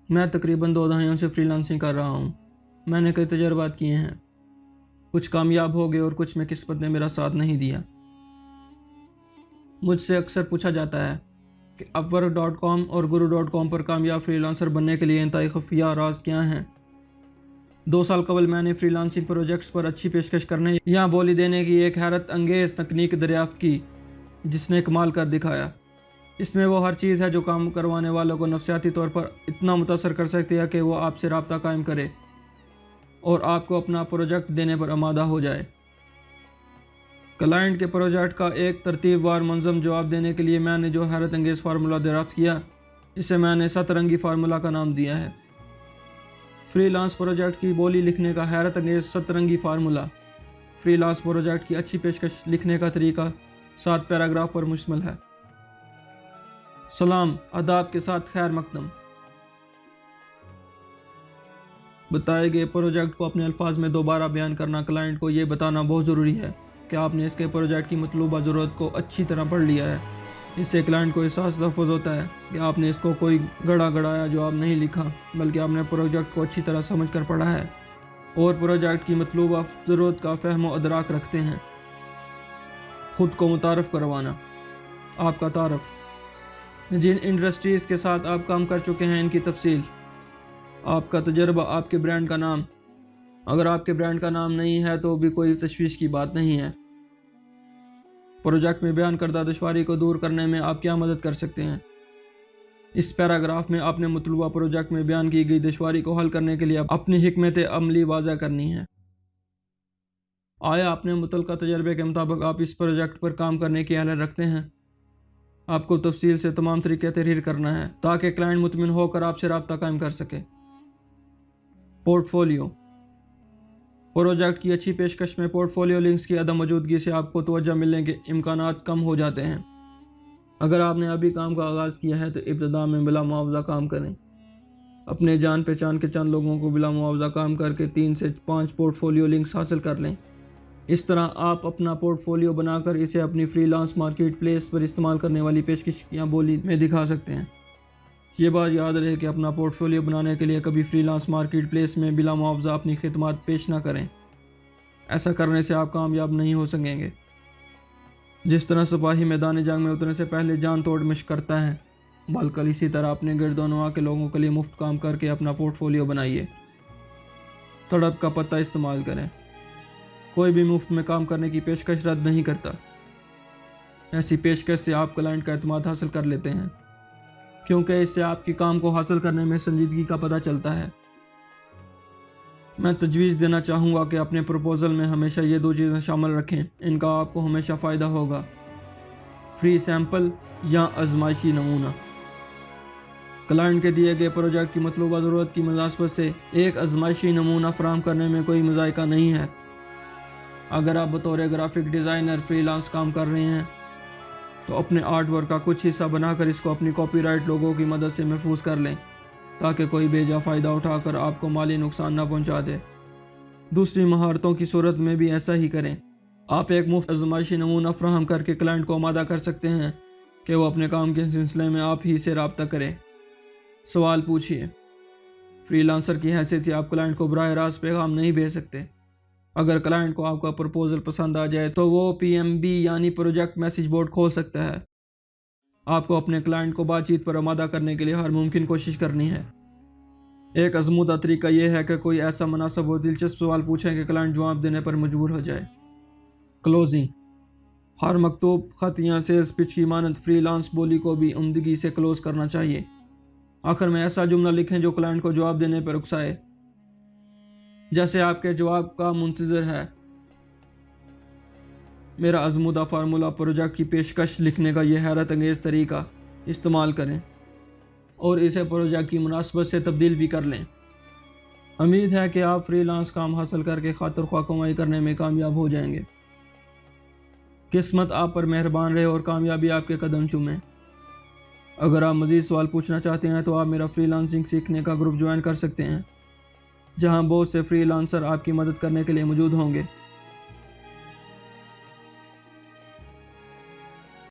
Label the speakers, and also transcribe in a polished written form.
Speaker 1: میں تقریباً 2 دہائیوں سے فری لانسنگ کر رہا ہوں۔ میں نے کئی تجربات کیے ہیں، کچھ کامیاب ہو گئے اور کچھ میں قسمت نے میرا ساتھ نہیں دیا۔ مجھ سے اکثر پوچھا جاتا ہے کہ upwork.com اور guru.com پر کامیاب فری لانسر بننے کے لیے انتہائی خفیہ راز کیا ہیں۔ 2 سال قبل میں نے فری لانسنگ پروجیکٹس پر اچھی پیشکش کرنے یا بولی دینے کی ایک حیرت انگیز تکنیک دریافت کی جس نے کمال کر دکھایا۔ اس میں وہ ہر چیز ہے جو کام کروانے والوں کو نفسیاتی طور پر اتنا متاثر کر سکتی ہے کہ وہ آپ سے رابطہ قائم کرے اور آپ کو اپنا پروجیکٹ دینے پر آمادہ ہو جائے۔ کلائنٹ کے پروجیکٹ کا ایک ترتیب وار منظم جواب دینے کے لیے میں نے جو حیرت انگیز فارمولہ دریافت کیا، اسے میں نے 7 رنگی فارمولہ کا نام دیا ہے۔ فری لانس پروجیکٹ کی بولی لکھنے کا حیرت انگیز 7 رنگی فارمولہ۔ فری لانس پروجیکٹ کی اچھی پیشکش لکھنے کا طریقہ 7 پیراگراف پر مشتمل ہے۔ سلام، آداب کے ساتھ خیر مقدم۔ بتائے گئے پروجیکٹ کو اپنے الفاظ میں دوبارہ بیان کرنا کلائنٹ کو یہ بتانا بہت ضروری ہے کہ آپ نے اس کے پروجیکٹ کی مطلوبہ ضرورت کو اچھی طرح پڑھ لیا ہے۔ اس سے کلائنٹ کو احساس تحفظ ہوتا ہے کہ آپ نے اس کو کوئی گڑایا جواب نہیں لکھا، بلکہ آپ نے پروجیکٹ کو اچھی طرح سمجھ کر پڑھا ہے اور پروجیکٹ کی مطلوبہ ضرورت کا فہم و ادراک رکھتے ہیں۔ خود کو متعارف کروانا۔ آپ کا تعارف، جن انڈسٹریز کے ساتھ آپ کام کر چکے ہیں ان کی تفصیل، آپ کا تجربہ، آپ کے برانڈ کا نام۔ اگر آپ کے برانڈ کا نام نہیں ہے تو بھی کوئی تشویش کی بات نہیں ہے۔ پروجیکٹ میں بیان کردہ دشواری کو دور کرنے میں آپ کیا مدد کر سکتے ہیں۔ اس پیراگراف میں آپ نے مطلوبہ پروجیکٹ میں بیان کی گئی دشواری کو حل کرنے کے لیے اپنی حکمت عملی واضح کرنی ہے۔ آیا اپنے متعلقہ تجربے کے مطابق آپ اس پروجیکٹ پر کام کرنے کی اہلیت رکھتے ہیں؟ آپ کو تفصیل سے تمام طریقے تحریر کرنا ہے تاکہ کلائنٹ مطمئن ہو کر آپ سے رابطہ قائم کر سکے۔ Port folio. پروجیکٹ کی اچھی پیشکش میں پورٹ فولیو لنکس کی عدم موجودگی سے آپ کو توجہ ملنے کے امکانات کم ہو جاتے ہیں۔ اگر آپ نے ابھی کام کا آغاز کیا ہے تو ابتدا میں بلا معاوضہ کام کریں۔ اپنے جان پہچان کے چند لوگوں کو بلا معاوضہ کام کر کے 3 سے 5 پورٹ فولیو لنکس حاصل کر لیں۔ اس طرح آپ اپنا پورٹ فولیو بنا کر اسے اپنی فری لانس مارکیٹ پلیس پر استعمال کرنے والی پیشکش یا بولی میں دکھا سکتے ہیں۔ یہ بات یاد رہے کہ اپنا پورٹ فولیو بنانے کے لیے کبھی فری لانس مارکیٹ پلیس میں بلا معاوضہ اپنی خدمات پیش نہ کریں۔ ایسا کرنے سے آپ کامیاب نہیں ہو سکیں گے۔ جس طرح سپاہی میدان جنگ میں اترنے سے پہلے جان توڑ مشق کرتا ہے، بالکل اسی طرح اپنے گرد و نواح کے لوگوں کے لیے مفت کام کر کے اپنا پورٹ فولیو بنائیے۔ تڑپ کا پتہ استعمال کریں۔ کوئی بھی مفت میں کام کرنے کی پیشکش رد نہیں کرتا۔ ایسی پیشکش سے آپ کلائنٹ کا اعتماد حاصل کر لیتے ہیں، کیونکہ اس سے آپ کے کام کو حاصل کرنے میں سنجیدگی کا پتہ چلتا ہے۔ میں تجویز دینا چاہوں گا کہ اپنے پروپوزل میں ہمیشہ یہ 2 چیزیں شامل رکھیں، ان کا آپ کو ہمیشہ فائدہ ہوگا: فری سیمپل یا آزمائشی نمونہ۔ کلائنٹ کے دیے گئے پروجیکٹ کی مطلوبہ ضرورت کی مناسبت سے ایک آزمائشی نمونہ فراہم کرنے میں کوئی مذائقہ نہیں ہے۔ اگر آپ بطور گرافک ڈیزائنر فری لانس کام کر رہے ہیں تو اپنے آرٹ ورک کا کچھ حصہ بنا کر اس کو اپنی کاپی رائٹ لوگوں کی مدد سے محفوظ کر لیں تاکہ کوئی بے جا فائدہ اٹھا کر آپ کو مالی نقصان نہ پہنچا دے۔ دوسری مہارتوں کی صورت میں بھی ایسا ہی کریں۔ آپ ایک مفت آزمائشی نمونہ فراہم کر کے کلائنٹ کو آمادہ کر سکتے ہیں کہ وہ اپنے کام کے سلسلے میں آپ ہی سے رابطہ کرے۔ سوال پوچھیے۔ فری لانسر کی حیثیت سے آپ کلائنٹ کو براہ راست پیغام نہیں بھیج سکتے۔ اگر کلائنٹ کو آپ کا پروپوزل پسند آ جائے تو وہ PMB یعنی پروجیکٹ میسیج بورڈ کھول سکتا ہے۔ آپ کو اپنے کلائنٹ کو بات چیت پر آمادہ کرنے کے لیے ہر ممکن کوشش کرنی ہے۔ ایک آزمودہ طریقہ یہ ہے کہ کوئی ایسا مناسب اور دلچسپ سوال پوچھیں کہ کلائنٹ جواب دینے پر مجبور ہو جائے۔ کلوزنگ۔ ہر مکتوب، خط یا سیلز پچ کی مانند فری لانس بولی کو بھی عمدگی سے کلوز کرنا چاہیے۔ آخر میں ایسا جملہ لکھیں جو کلائنٹ کو جواب دینے پر اکسائے، جیسے آپ کے جواب کا منتظر ہے۔ میرا آزمودہ فارمولہ پروجیکٹ کی پیشکش لکھنے کا یہ حیرت انگیز طریقہ استعمال کریں اور اسے پروجیکٹ کی مناسبت سے تبدیل بھی کر لیں۔ امید ہے کہ آپ فری لانس کام حاصل کر کے خاطر خواہ کمائی کرنے میں کامیاب ہو جائیں گے۔ قسمت آپ پر مہربان رہے اور کامیابی آپ کے قدم چومے۔ اگر آپ مزید سوال پوچھنا چاہتے ہیں تو آپ میرا فری لانسنگ سیکھنے کا گروپ جوائن کر سکتے ہیں، جہاں بہت سے فری لانسر آپ کی مدد کرنے کے لیے موجود ہوں گے۔